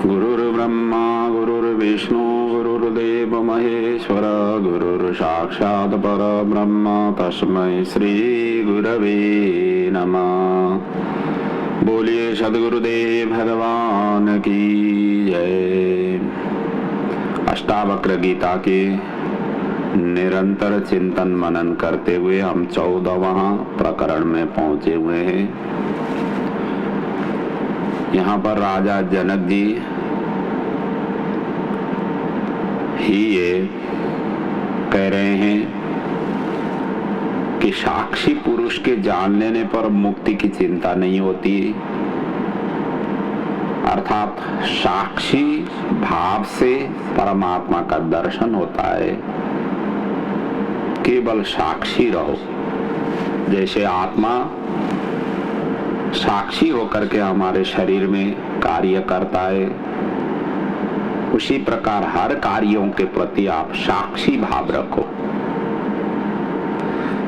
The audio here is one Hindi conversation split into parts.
गुरुर्ब्रह्मा गुरुर्विष्णु गुरुर्देव महेश्वर गुरुर्साक्षात् परब्रह्म तस्मै श्री गुरवे नमः। बोलिए सद्गुरुदेव भगवान की जय। अष्टावक्र गीता के निरंतर चिंतन मनन करते हुए हम 14वां प्रकरण में पहुंचे हुए हैं। यहाँ पर राजा जनक जी ही ये कह रहे हैं कि साक्षी पुरुष के जान लेने पर मुक्ति की चिंता नहीं होती, अर्थात साक्षी भाव से परमात्मा का दर्शन होता है। केवल साक्षी रहो। जैसे आत्मा साक्षी होकर के हमारे शरीर में कार्य करता है, उसी प्रकार हर कार्यों के प्रति आप साक्षी भाव रखो।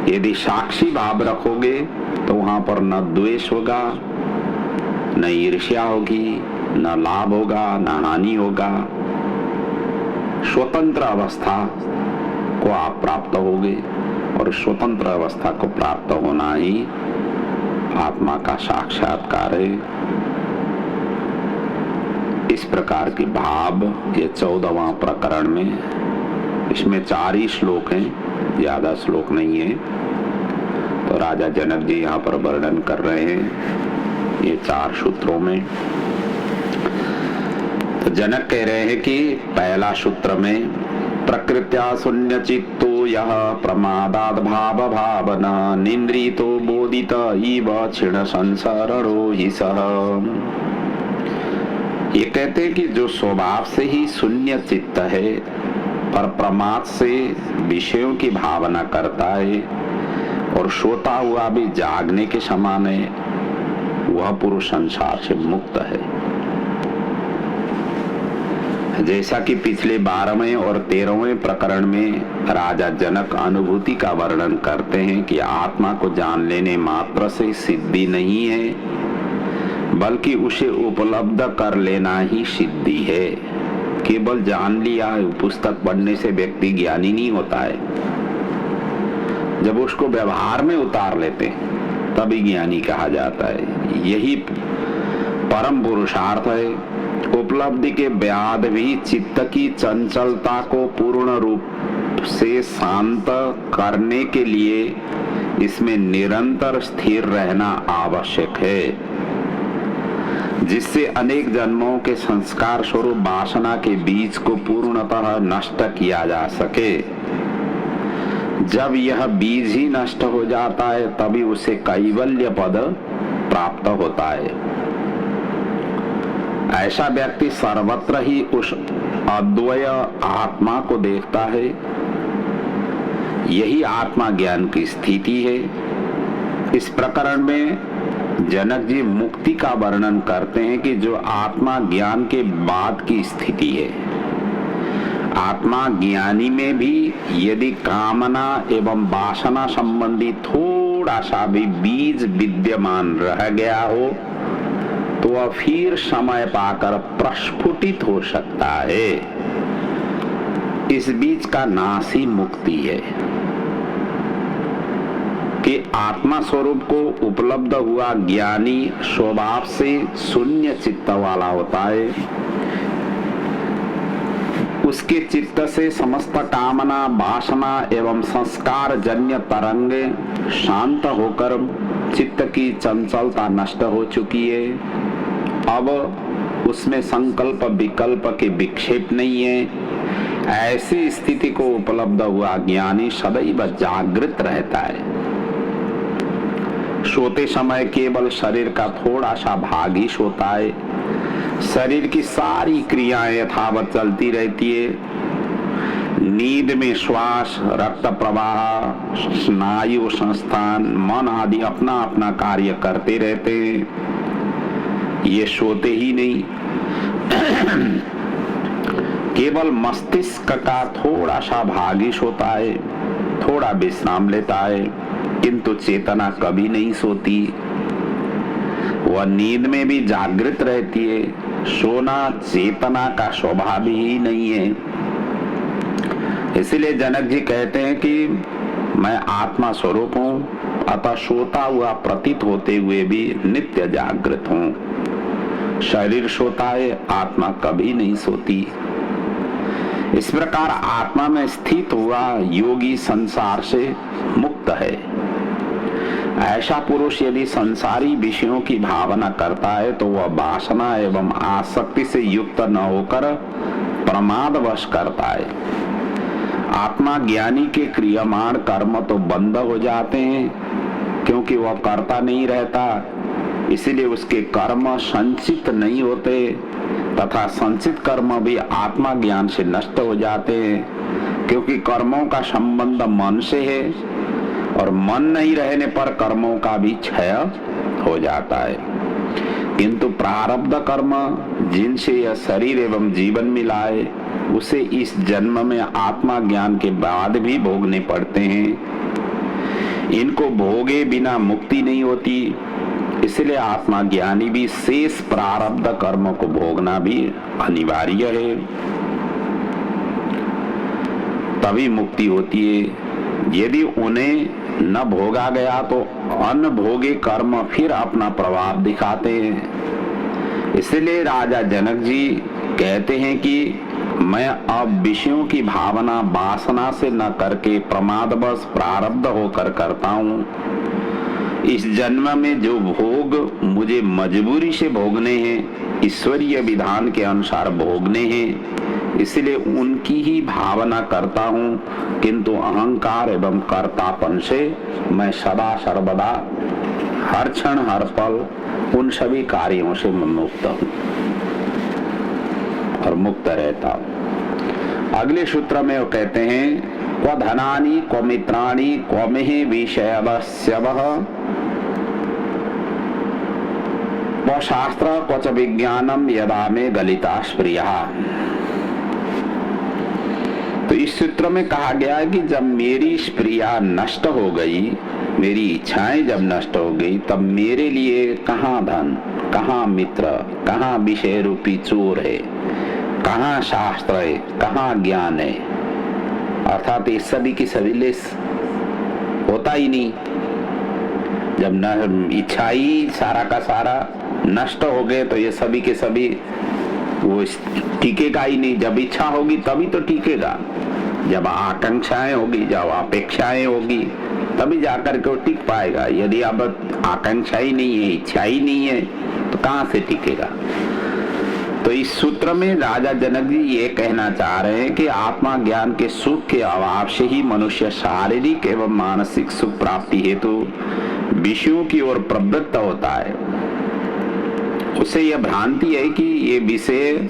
यदि साक्षी भाव रखोगे तो वहां पर न द्वेष होगा, न ईर्ष्या होगी, न लाभ होगा, न हानि होगा। स्वतंत्र अवस्था को आप प्राप्त होगे और स्वतंत्र अवस्था को प्राप्त होना ही आत्मा का साक्षात्कार है। इस प्रकार की भाव ये 14वां प्रकरण में, इसमें 4 ही श्लोक हैं, ज्यादा श्लोक नहीं है। तो राजा जनक जी यहाँ पर वर्णन कर रहे हैं ये 4 सूत्रों में। तो जनक कह रहे हैं कि पहला सूत्र में प्रकृत्या शून्य चित्तो यह प्रमादाद भाव भावना निन्द्रितो बोधित इव क्षीण संसरणो हि सः। ये कहते हैं कि जो स्वभाव से ही शून्य चित्त है पर प्रमाद से विषयों की भावना करता है और सोता हुआ भी जागने के समान है, वह पुरुष संसार से मुक्त है। जैसा कि पिछले 12वें और 13वें प्रकरण में राजा जनक अनुभूति का वर्णन करते हैं कि आत्मा को जान लेने मात्र से सिद्धि नहीं है, बल्कि उसे उपलब्ध कर लेना ही सिद्धि है। केवल जान लिया, पुस्तक पढ़ने से व्यक्ति ज्ञानी नहीं होता है। जब उसको व्यवहार में उतार लेते हैं तभी ज्ञानी कहा जाता है। यही परम पुरुषार्थ है। उपलब्धि के बाद भी चित्त की चंचलता को पूर्ण रूप से शांत करने के लिए इसमें निरंतर स्थिर रहना आवश्यक है, जिससे अनेक जन्मों के संस्कार स्वरूप वासना के बीज को पूर्णतः नष्ट किया जा सके। जब यह बीज ही नष्ट हो जाता है तभी उसे कैवल्य पद प्राप्त होता है। ऐसा व्यक्ति सर्वत्र ही उस अद्वय आत्मा को देखता है। यही आत्मा ज्ञान की स्थिति है। इस प्रकरण में जनक जी मुक्ति का वर्णन करते हैं कि जो आत्मा ज्ञान के बाद की स्थिति है। आत्मा ज्ञानी में भी यदि कामना एवं वासना संबंधी थोड़ा सा भी बीज विद्यमान रह गया हो तो वह फिर समय पाकर प्रस्फुटित हो सकता है। इस बीज का नाश ही मुक्ति है कि आत्मा स्वरूप को उपलब्ध हुआ ज्ञानी स्वभाव से शून्य चित्त वाला होता है। उसके चित्त से समस्त कामना, वासना एवं संस्कार जन्य तरंगे शांत होकर चित्त की चंचलता नष्ट हो चुकी है। अब उसमें संकल्प विकल्प के विक्षेप नहीं है। ऐसी स्थिति को उपलब्ध हुआ ज्ञानी सदैव जागृत रहता है। सोते समय केवल शरीर का थोड़ा सा भाग ही सोता है। शरीर की सारी क्रियाएं यथावत चलती रहती है। नींद में श्वास, रक्त प्रवाह, स्नायु संस्थान, मन आदि अपना अपना कार्य करते रहते हैं। ये सोते ही नहीं। केवल मस्तिष्क का थोड़ा सा भाग ही सोता है, थोड़ा विश्राम लेता है, किंतु चेतना कभी नहीं सोती। वह नींद में भी जागृत रहती है। सोना चेतना का स्वभाव ही नहीं है। इसलिए जनक जी कहते हैं कि मैं आत्मा स्वरूप हूँ, अतः सोता हुआ प्रतीत होते हुए भी नित्य जागृत हूँ। शरीर सोता है, आत्मा कभी नहीं सोती। इस प्रकार आत्मा में स्थित हुआ योगी संसार से मुक्त है। ऐसा पुरुष यदि संसारी विषयों की भावना करता है तो वह वासना एवं आसक्ति से युक्त न होकर प्रमादवश करता है। आत्मा ज्ञानी के क्रियामान कर्म तो बंद हो जाते हैं, क्योंकि वह करता नहीं रहता, इसलिए उसके कर्म संचित नहीं होते तथा संचित कर्म भी आत्मा ज्ञान से नष्ट हो जाते हैं, क्योंकि कर्मों का संबंध मन से है और मन नहीं रहने पर कर्मों का भी क्षय हो जाता है। किंतु प्रारब्ध कर्म जिनसे यह शरीर एवं जीवन मिला है उसे इस जन्म में आत्मा ज्ञान के बाद भी भोगने पड़ते हैं। इनको भोगे बिना मुक्ति नहीं होती, इसलिए आत्मा ज्ञानी भी शेष प्रारब्ध कर्म को भोगना भी अनिवार्य है, तभी मुक्ति होती है। यदि उन्हें न भोगा गया तो अनभोगे कर्म फिर अपना प्रभाव दिखाते हैं। इसलिए राजा जनक जी कहते हैं कि मैं अब विषयों की भावना वासना से न करके प्रमादवश प्रारब्ध होकर करता हूँ। इस जन्म में जो भोग मुझे मजबूरी से भोगने हैं, ईश्वरीय विधान के अनुसार भोगने हैं, इसलिए उनकी ही भावना करता हूँ, किंतु अहंकार एवं कर्तापन से मैं सदा सर्वदा हर क्षण हर पल उन सभी कार्यों से मैं मुक्त हूँ और मुक्त रहता हूँ। अगले सूत्र में वो कहते हैं क्व धनानि क्व मित्राणि क्व मेहि विषयवस्यवः क्व शास्त्र क्व च विज्ञानम यदा मे गलिता स्प्रिया। तो इस सूत्र में कहा गया है कि जब मेरी स्प्रिया नष्ट हो गई, मेरी इच्छाएं जब नष्ट हो गई, तब मेरे लिए कहाँ धन, कहाँ मित्र, कहाँ विषय रूपी चोर है, कहाँ शास्त्र है, कहाँ ज्ञान है। अर्थात इस सभी की सभी लेस होता ही नहीं। जब न इच्छा ही सारा का सारा नष्ट हो गए तो ये सभी के सभी वो टिकेगा ही नहीं। जब इच्छा होगी तभी तो टिकेगा, जब आकांक्षाएं होगी, जब अपेक्षाएं होगी, तभी जाकर के वो टिक पाएगा। यदि अब आकांक्षा ही नहीं है, इच्छा ही नहीं है, तो कहाँ से टिकेगा। तो इस सूत्र में राजा जनक जी ये कहना चाह रहे हैं कि आत्मा ज्ञान के सुख के अभाव से ही मनुष्य शारीरिक एवं मानसिक सुख प्राप्ति हेतु विषयों की ओर प्रवृत्त होता है। उसे यह भ्रांति है कि ये विषय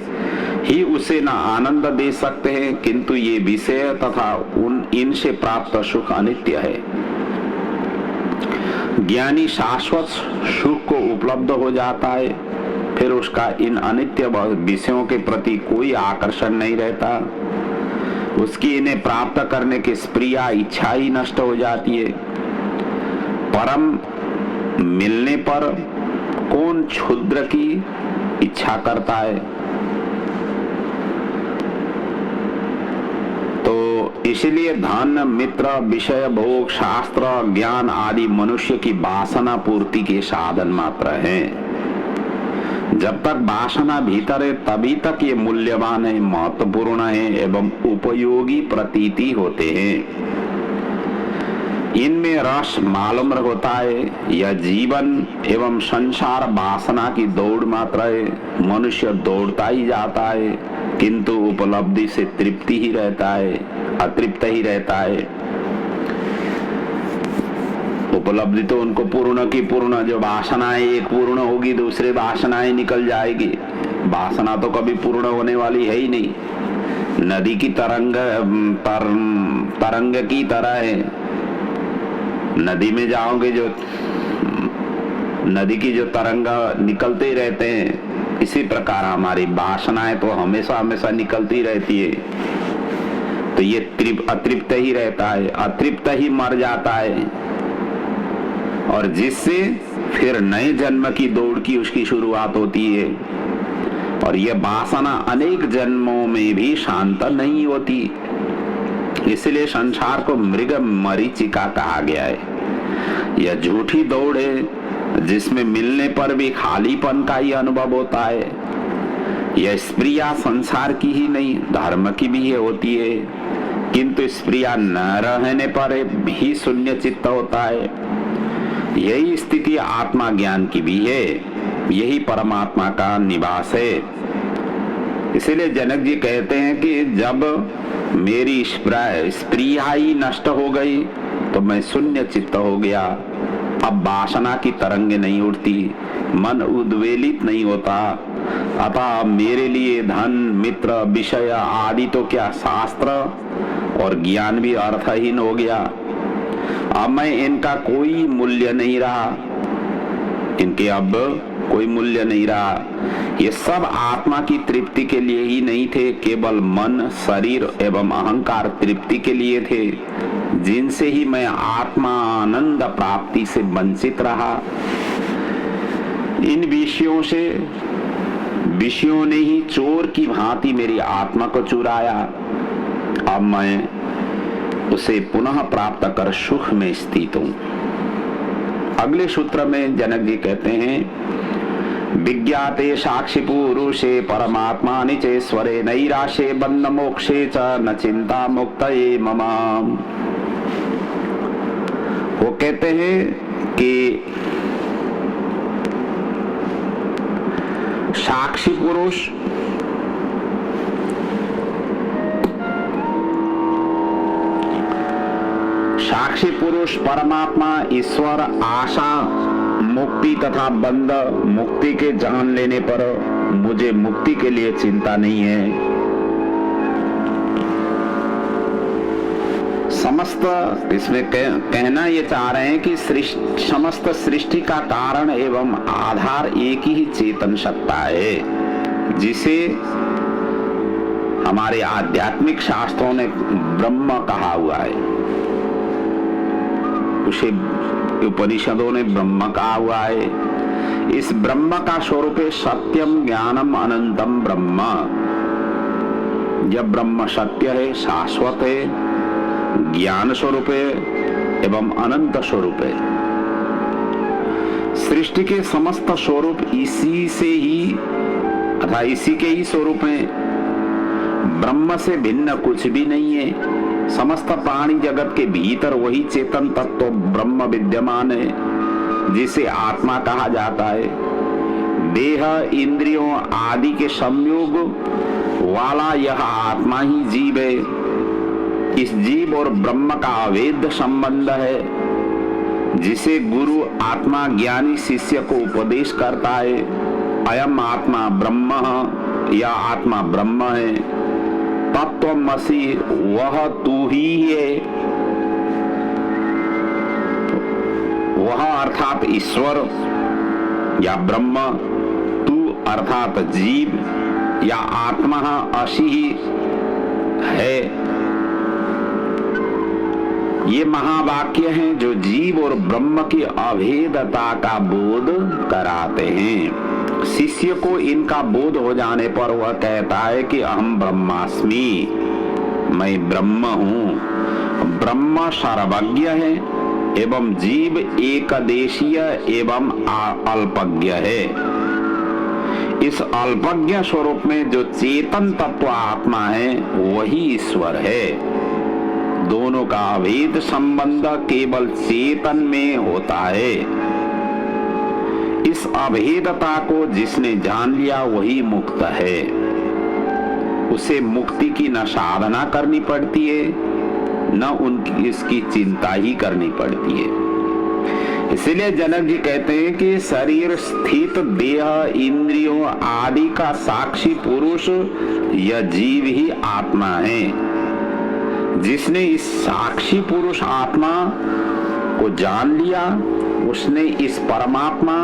ही उसे न आनंद दे सकते हैं, किंतु ये विषय तथा इनसे प्राप्त सुख अनित्य है। ज्ञानी शाश्वत सुख को उपलब्ध हो जाता है, फिर उसका इन अनित्य विषयों के प्रति कोई आकर्षण नहीं रहता। उसकी इन्हें प्राप्त करने की स्प्रिया इच्छा ही नष्ट हो जाती है। परम मिलने पर कौन क्षुद्र की इच्छा करता है। तो इसलिए धन, मित्र, विषय, भोग, शास्त्र, ज्ञान आदि मनुष्य की वासना पूर्ति के साधन मात्र हैं। जब तक वासना भीतर है तभी तक ये मूल्यवान है, महत्वपूर्ण है एवं उपयोगी प्रतीति होते हैं। इनमें रस मालूम होता है। यह जीवन एवं संसार वासना की दौड़ मात्र है। मनुष्य दौड़ता ही जाता है, किंतु उपलब्धि से तृप्ति ही रहता है, अतृप्त ही रहता है। उपलब्धि तो उनको पूर्ण की पूर्ण, जो वासनाएं एक पूर्ण होगी दूसरे वासनाएं निकल जाएगी। वासना तो कभी पूर्ण होने वाली है ही नहीं। नदी की तरंग की तरह है। नदी में जाओगे जो नदी की जो तरंग निकलते ही रहते हैं, इसी प्रकार हमारी वासनाएं तो हमेशा हमेशा निकलती रहती है। तो ये अतृप्त ही रहता है, अतृप्त ही मर जाता है। और जिससे फिर नए जन्म की दौड़ की उसकी शुरुआत होती है। और यह वासना अनेक जन्मों में भी शांत नहीं होती, इसलिए संसार को मृग मरीचिका कहा गया है। यह झूठी दौड़ है जिसमें मिलने पर भी खालीपन का ही अनुभव होता है। यह स्प्रिया संसार की ही नहीं धर्म की भी होती है, किंतु स्प्रिया न रहने पर भी शून्य चित्त होता है। यही स्थिति आत्मा ज्ञान की भी है, यही परमात्मा का निवास है। इसलिए जनक जी कहते हैं कि जब मेरी स्प्रिया ही नष्ट हो गई तो मैं शून्य चित्त हो गया। अब वासना की तरंगे नहीं उठती, मन उद्वेलित नहीं होता। अतः मेरे लिए धन, मित्र, विषय आदि तो क्या शास्त्र और ज्ञान भी अर्थहीन हो गया। अब मैं इनका कोई मूल्य नहीं रहा, इनके अब कोई मूल्य नहीं रहा। ये सब आत्मा की तृप्ति के लिए ही नहीं थे, केवल मन, शरीर एवं अहंकार तृप्ति के लिए थे, जिनसे ही मैं आत्मा आनंद प्राप्ति से वंचित रहा। इन विषयों ने ही चोर की भांति मेरी आत्मा को चुराया। अब मैं उसे पुनः प्राप्त कर सुख में स्थित हूं। अगले सूत्र में जनक जी कहते हैं, विज्ञाते साक्षी पुरुषे परमात्मा निचेश्वरे नैराशे बंध मोक्षे च न चिंता मुक्तये मम। वो कहते हैं कि साक्षी पुरुष परमात्मा ईश्वर आशा मुक्ति तथा बंध मुक्ति के जान लेने पर मुझे मुक्ति के लिए चिंता नहीं है। समस्त इसमें कहना ये चाह रहे हैं कि समस्त सृष्टि का कारण एवं आधार एक ही चेतन सत्ता है, जिसे हमारे आध्यात्मिक शास्त्रों ने ब्रह्म कहा हुआ है। उसे उपनिषदों ने ब्रह्म कहा हुआ है। इस ब्रह्म का स्वरूप है सत्यम ज्ञानम अनंतम ब्रह्म। यह ब्रह्म सत्य है, शाश्वत है, ज्ञान स्वरूप है एवं अनंत स्वरूप है। सृष्टि के समस्त स्वरूप इसी से ही अथवा इसी के ही स्वरूप हैं। ब्रह्म से भिन्न कुछ भी नहीं है। समस्त प्राणी जगत के भीतर वही चेतन तत्व ब्रह्म विद्यमान है, जिसे आत्मा कहा जाता है। देह, इंद्रियों आदि के संयोग वाला यह आत्मा ही जीव है। इस जीव और ब्रह्म का अभेद संबंध है, जिसे गुरु आत्मा ज्ञानी शिष्य को उपदेश करता है। अयम आत्मा ब्रह्म, या आत्मा ब्रह्म है। तत्वमसि वह तू ही है। वह अर्थात ईश्वर या ब्रह्म, तू अर्थात जीव या आत्मा असी ही है। ये महावाक्य हैं जो जीव और ब्रह्म की अभेदता का बोध कराते हैं। शिष्य को इनका बोध हो जाने पर वह कहता है कि अहम ब्रह्मास्मि, मैं ब्रह्म हूँ। ब्रह्म सर्वज्ञ है एवं जीव एकदेशीय एवं अल्पज्ञ है। इस अल्पज्ञ स्वरूप में जो चेतन तत्व आत्मा है वही ईश्वर है। दोनों का अभेद संबंध केवल चेतन में होता है। इस अभेदता को जिसने जान लिया वही मुक्त है। उसे मुक्ति की न साधना करनी पड़ती है, न इसकी चिंता ही करनी पड़ती है। इसलिए जनक जी कहते हैं कि शरीर स्थित देह, इंद्रियों आदि का साक्षी पुरुष यह जीव ही आत्मा है। जिसने इस साक्षी पुरुष आत्मा को जान लिया, उसने इस परमात्मा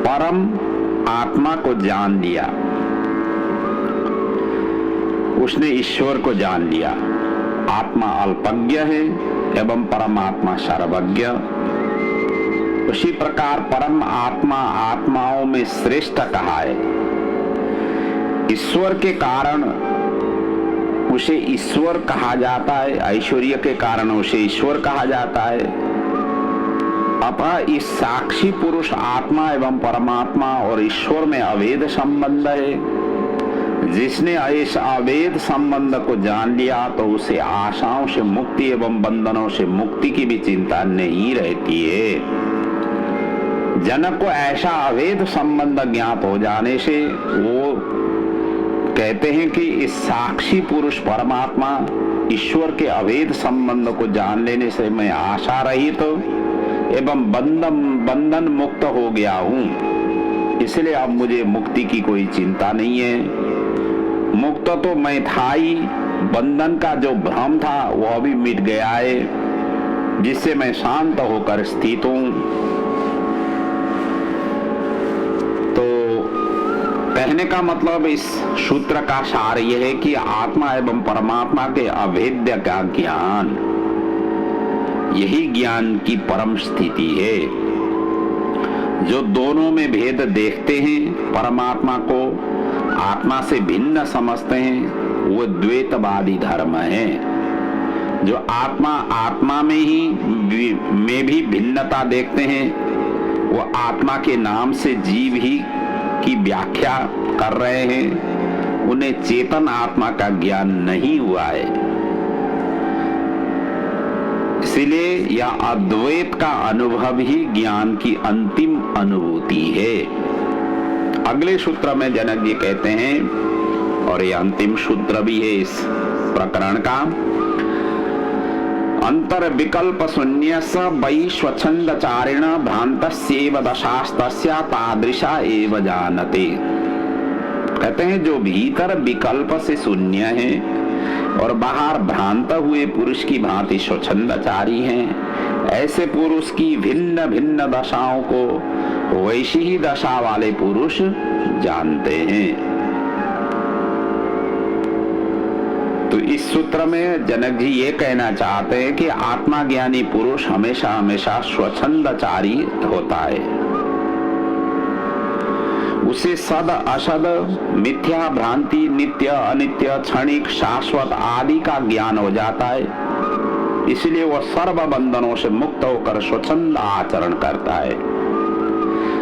परम आत्मा को जान लिया, उसने ईश्वर को जान लिया। आत्मा अल्पज्ञ है एवं परमात्मा सर्वज्ञ। उसी प्रकार परम आत्मा आत्माओं में श्रेष्ठ कहा है। ईश्वर के कारण उसे ईश्वर कहा जाता है, ऐश्वर्य के कारण उसे ईश्वर कहा जाता है। अतः इस साक्षी पुरुष आत्मा एवं परमात्मा और ईश्वर में अभेद संबंध है। जिसने इस अभेद संबंध को जान लिया तो उसे आशाओं से मुक्ति एवं बंधनों से मुक्ति की भी चिंता नहीं रहती है। जनक को ऐसा अभेद संबंध ज्ञात हो जाने से वो कहते हैं कि इस साक्षी पुरुष परमात्मा ईश्वर के अभेद संबंध को जान लेने से मैं आशा रहित एवं बंधन मुक्त हो गया हूँ, इसलिए अब मुझे मुक्ति की कोई चिंता नहीं है। मुक्त तो मैं था ही, बंधन का जो भ्रम था वह भी मिट गया है, जिससे मैं शांत होकर स्थित हूँ। कहने का मतलब इस सूत्र का सार यह है कि आत्मा एवं परमात्मा के अभेद्य का ज्ञान, यही ज्ञान की परम स्थिति है। जो दोनों में भेद देखते हैं, परमात्मा को आत्मा से भिन्न समझते हैं, वो द्वैतवादी धर्म है। जो आत्मा में भी भिन्नता देखते हैं, वो आत्मा के नाम से जीव ही की व्याख्या कर रहे हैं, उन्हें चेतन आत्मा का ज्ञान नहीं हुआ है। इसलिए यह अद्वैत का अनुभव ही ज्ञान की अंतिम अनुभूति है। अगले सूत्र में जनक जी कहते हैं, और यह अंतिम सूत्र भी है इस प्रकरण का, अंतर विकल्प शून्य वै स्वच्छंदचारिण भ्रांतस्येव दशास्तस्या तादृशा एव जानते। कहते हैं जो भीतर विकल्प से शून्य है और बाहर भ्रांत हुए पुरुष की भांति स्वच्छंदचारी हैं, ऐसे पुरुष की भिन्न भिन्न दशाओं को वैसी ही दशा वाले पुरुष जानते हैं। तो इस सूत्र में जनक जी ये कहना चाहते हैं कि आत्मा ज्ञानी पुरुष हमेशा हमेशा स्वच्छंदचारी होता है। उसे सद असद, मिथ्या भ्रांति, नित्य अनित्य, क्षणिक शाश्वत आदि का ज्ञान हो जाता है। इसलिए वह सर्व बंधनों से मुक्त होकर स्वच्छंद आचरण करता है।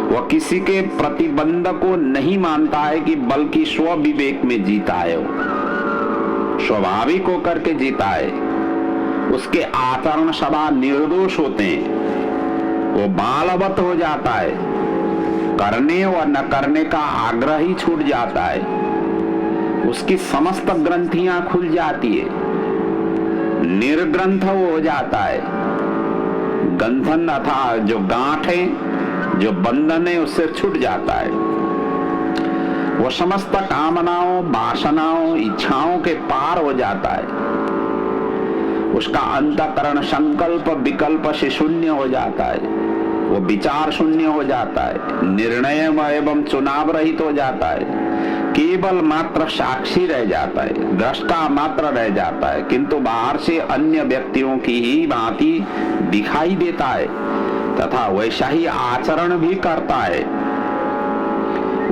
वह किसी के प्रतिबंध को नहीं मानता है कि बल्कि स्व विवेक में जीता है, स्वाभाविक होकर के जीता है। उसके आचरण सदा निर्दोष होते हैं। वो बालवत हो जाता है, करने व न करने का आग्रह ही छूट जाता है। उसकी समस्त ग्रंथियां खुल जाती है, निर्ग्रंथ वो हो जाता है। गंधन अथा जो गांठ है, जो बंधन है, उससे छूट जाता है। वो समस्त कामनाओं, वासनाओं, इच्छाओं के पार हो जाता है। उसका अंतःकरण संकल्प विकल्प से शून्य हो जाता है। वो विचार शून्य हो जाता है, निर्णय एवं चुनाव रहित हो जाता है। केवल मात्र साक्षी रह जाता है, दृष्टा मात्र रह जाता है, किंतु बाहर से अन्य व्यक्तियों की ही भांति दिखाई देता है तथा वैसा ही आचरण भी करता है।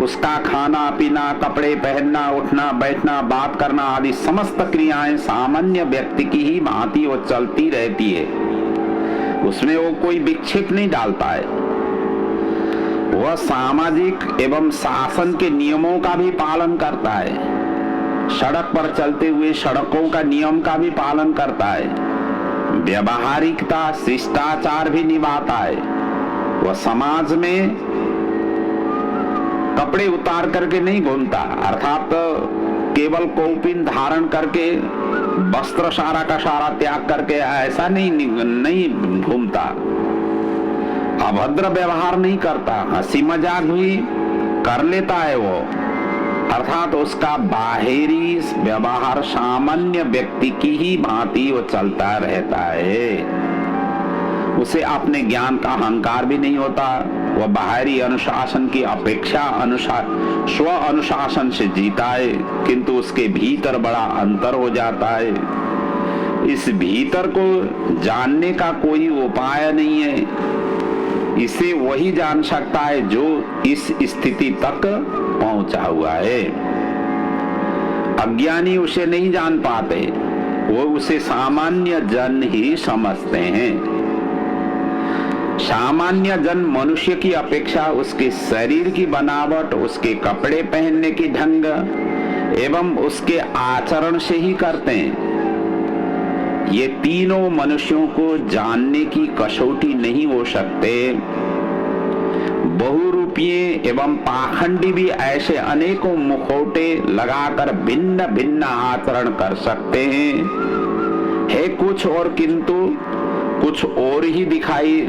उसका खाना पीना, कपड़े पहनना, उठना बैठना, बात करना आदि समस्त क्रियाएं सामान्य व्यक्ति की ही भांति वो चलती रहती है। उसमें वो कोई विक्षेप नहीं डालता है। वह सामाजिक एवं शासन के नियमों का भी पालन करता है। सड़क पर चलते हुए सड़कों का नियम का भी पालन करता है। व्यवहारिकता, शिष्टाचार भी निभाता है। वह समाज में कपड़े उतार करके नहीं घूमता, अर्थात केवल कौपीन धारण करके वस्त्र सारा का सारा त्याग करके ऐसा नहीं घूमता। अभद्र व्यवहार नहीं करता, हंसी मजाक भी कर लेता है वो, अर्थात उसका बाहरी व्यवहार सामान्य व्यक्ति की ही भांति वो चलता रहता है। उसे अपने ज्ञान का अहंकार भी नहीं होता। वह बाहरी अनुशासन की अपेक्षा स्व अनुशासन से जीता है, किंतु उसके भीतर बड़ा अंतर हो जाता है। इस भीतर को जानने का कोई उपाय नहीं है। इसे वही जान सकता है जो इस स्थिति तक पहुंचा हुआ है। अज्ञानी उसे नहीं जान पाते, वो उसे सामान्य जन ही समझते हैं। सामान्य जन मनुष्य की अपेक्षा उसके शरीर की बनावट, उसके कपड़े पहनने की ढंग एवं उसके आचरण से ही करते हैं। ये तीनों मनुष्यों को जानने की कसौटी नहीं हो सकते। बहुरूपीय एवं पाखंडी भी ऐसे अनेकों मुखौटे लगाकर भिन्न भिन्न आचरण कर सकते हैं। है कुछ और किंतु कुछ और ही दिखाई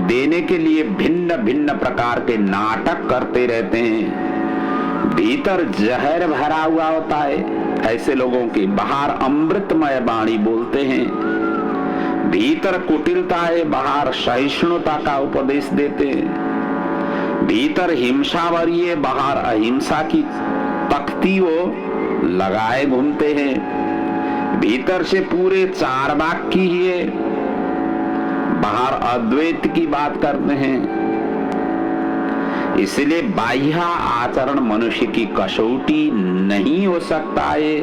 देने के लिए भिन्न भिन्न प्रकार के नाटक करते रहते हैं। भीतर जहर भरा हुआ होता है ऐसे लोगों की, बाहर अमृतमय वाणी बोलते हैं। भीतर कुटिलता है, बाहर सहिष्णुता का उपदेश देते हैं। भीतर हिंसा भरी है, बाहर अहिंसा की तख्ती वो लगाए घूमते हैं। भीतर से पूरे चार्वाक की ही है, बाहर अद्वैत की बात करते हैं। इसलिए बाह्य आचरण मनुष्य की कसौटी नहीं हो सकता है,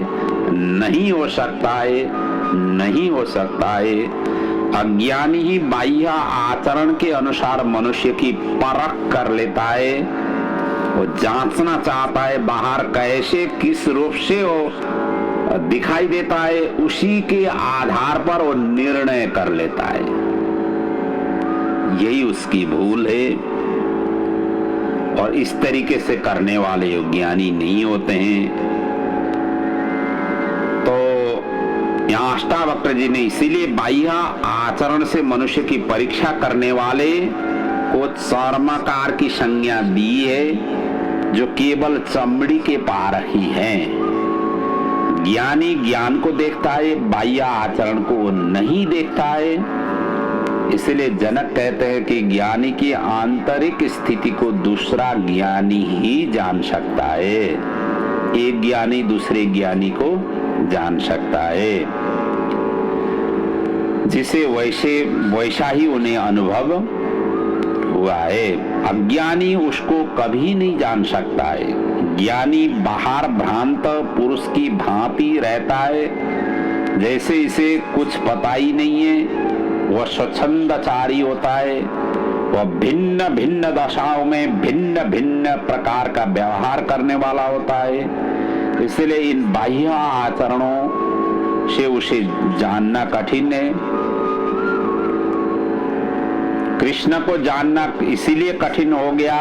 नहीं हो सकता है, नहीं हो सकता है। अज्ञानी ही बाह्य आचरण के अनुसार मनुष्य की परख कर लेता है। वो जांचना चाहता है बाहर कैसे किस रूप से वो दिखाई देता है, उसी के आधार पर वो निर्णय कर लेता है। यही उसकी भूल है और इस तरीके से करने वाले ज्ञानी नहीं होते हैं। तो यहाँ अष्टावक्र जी ने इसीलिए बाह्य आचरण से मनुष्य की परीक्षा करने वाले को चर्मकार की संज्ञा दी है, जो केवल चमड़ी के पार ही है। ज्ञानी ज्ञान को देखता है, बाह्य आचरण को नहीं देखता है। इसलिए जनक कहते हैं कि ज्ञानी की आंतरिक स्थिति को दूसरा ज्ञानी ही जान सकता है। एक ज्ञानी दूसरे ज्ञानी को जान सकता है, जिसे वैसा ही उन्हें अनुभव हुआ है। अज्ञानी उसको कभी नहीं जान सकता है। ज्ञानी बाहर भ्रांत पुरुष की भांति रहता है, जैसे इसे कुछ पता ही नहीं है। वह स्वच्छंदचारी होता है, वह भिन्न भिन्न दशाओं में भिन्न भिन्न प्रकार का व्यवहार करने वाला होता है। इसलिए इन बाह्य आचरणों से उसे जानना कठिन है। कृष्ण को जानना इसीलिए कठिन हो गया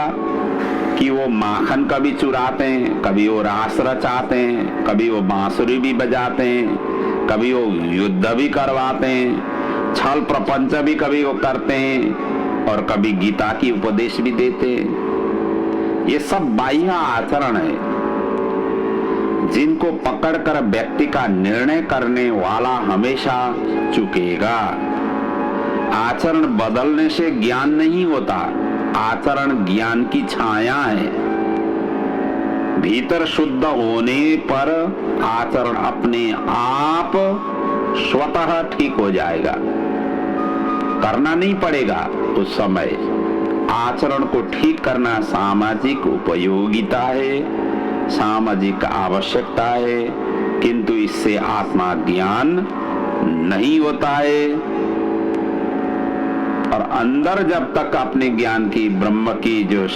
कि वो माखन कभी चुराते हैं, कभी वो रास रचाते हैं, कभी वो बांसुरी भी बजाते हैं, कभी वो युद्ध भी करवाते हैं, छल प्रपंच भी कभी वो करते हैं और कभी गीता की उपदेश भी देते हैं। ये सब बाह्य आचरण है, जिनको पकड़कर व्यक्ति का निर्णय करने वाला हमेशा चुकेगा। आचरण बदलने से ज्ञान नहीं होता, आचरण ज्ञान की छाया है। भीतर शुद्ध होने पर आचरण अपने आप स्वतः ठीक हो जाएगा, करना नहीं पड़ेगा। उस समय आचरण को ठीक करना सामाजिक उपयोगिता है, सामाजिक आवश्यकता है, किंतु इससे आत्मा ज्ञान नहीं होता है। और अंदर जब तक अपने ज्ञान की, ब्रह्म की जो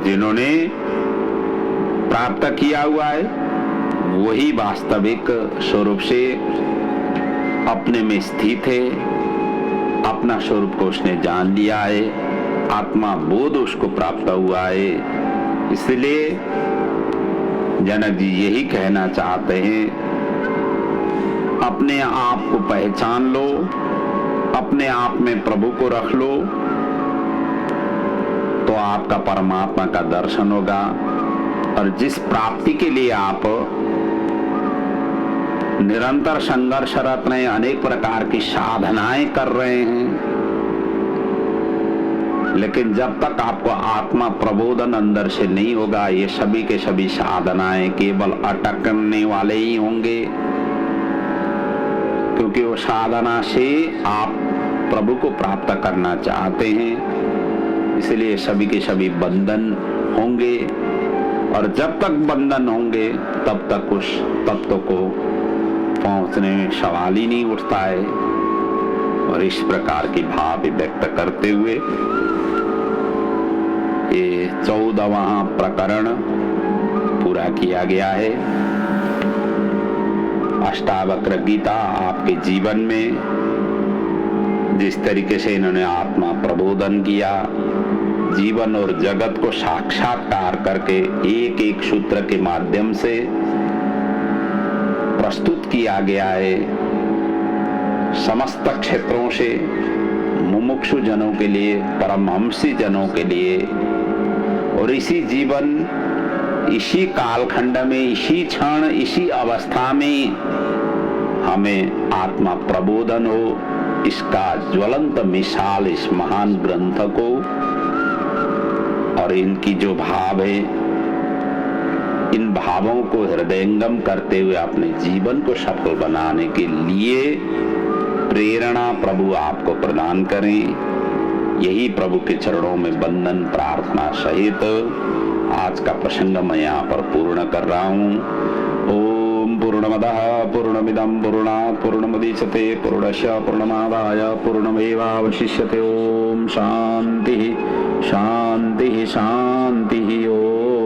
जिन्होंने प्राप्त किया हुआ है, वही वास्तविक स्वरूप से अपने में स्थित है। अपना स्वरूप को उसने जान लिया है, आत्मा बोध उसको प्राप्त हुआ है। इसलिए जनक जी यही कहना चाहते हैं, अपने आप को पहचान लो, अपने आप में प्रभु को रख लो, तो आपका परमात्मा का दर्शन होगा। और जिस प्राप्ति के लिए आप निरंतर संघर्षरत हैं, अनेक प्रकार की साधनाएं कर रहे हैं, लेकिन जब तक आपको आत्मा प्रबोधन अंदर से नहीं होगा, ये सभी के सभी साधनाएं केवल अटकने वाले ही होंगे। क्योंकि वो साधना से आप प्रभु को प्राप्त करना चाहते हैं, इसलिए सभी के सभी बंधन होंगे, और जब तक बंधन होंगे तब तक उस तत्व को पहुंचने में सवाल ही नहीं उठता है। और इस प्रकार की भाव व्यक्त करते हुए ये 14वां प्रकरण पूरा किया गया है। अष्टावक्र गीता आपके जीवन में जिस तरीके से इन्होंने आत्मा प्रबोधन किया, जीवन और जगत को साक्षात्कार करके एक एक सूत्र के माध्यम से प्रस्तुत किया गया है, समस्त क्षेत्रों से मुमुक्षु जनों के लिए, परमहंसी जनों के लिए, और इसी जीवन, इसी कालखंड में, इसी क्षण, इसी अवस्था में हमें आत्मा प्रबोधन हो, इसका ज्वलंत मिसाल इस महान ग्रंथ को और इनकी जो भाव है, इन भावों को हृदयंगम करते हुए अपने जीवन को सफल बनाने के लिए प्रेरणा प्रभु आपको प्रदान करें। यही प्रभु के चरणों में वंदन प्रार्थना सहित आज का प्रसंग मैं यहाँ पर पूर्ण कर रहा हूँ। ओम पूर्णमदः पूर्णमिदं पूर्णात् पूर्णमुदच्यते पूर्णस्य पूर्णमादाय पूर्णमेवावशिष्यते। ओम शांति शांति शांति। ओम।